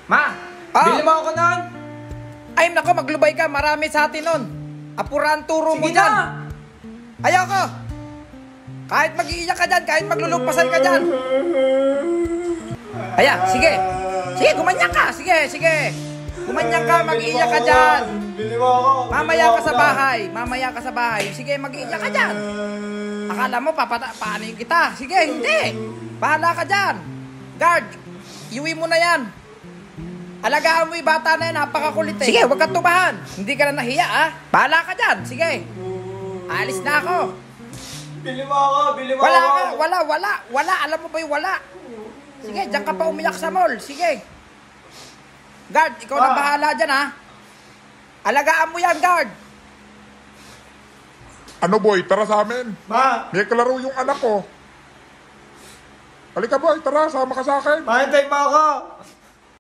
Ma, bili mo ako nun. Ay, nako, maglubay ka. Marami sa atin nun. Apurahan turo mo Sige dyan. na. Ayoko. Kahit mag-iiyak ka dyan, kahit maglulugpasan ka dyan. Aya, sige. Sige, gumanyan ka. Sige, sige. Gumanyan ka, mag-iiyak ka dyan. Bili mo ako. Mamaya ka sa bahay. Mamaya ka sa bahay. Sige, mag-iiyak ka dyan. Akala mo, paano kita? Sige, hindi. Bahala ka dyan. Guard, iuwi mo na yan. Alagaan mo yung bata na yan, napakakulit eh. Sige, huwag kang tumahan. Hindi ka na nahiya, ah. Bahala ka dyan, sige. Alis na ako. Bili mo ako, bili mo Wala ako. ka, wala. Alam mo ba yung wala? Sige, diyan ka pa umiyak sa mall. Sige. Guard, ikaw na bahala dyan, ha. Alagaan mo yan, guard. Ano boy, tara sa amin. Ma, May kalaro yung anak ko. Halika boy, tara, sama ka sa akin. mahintay mo ako.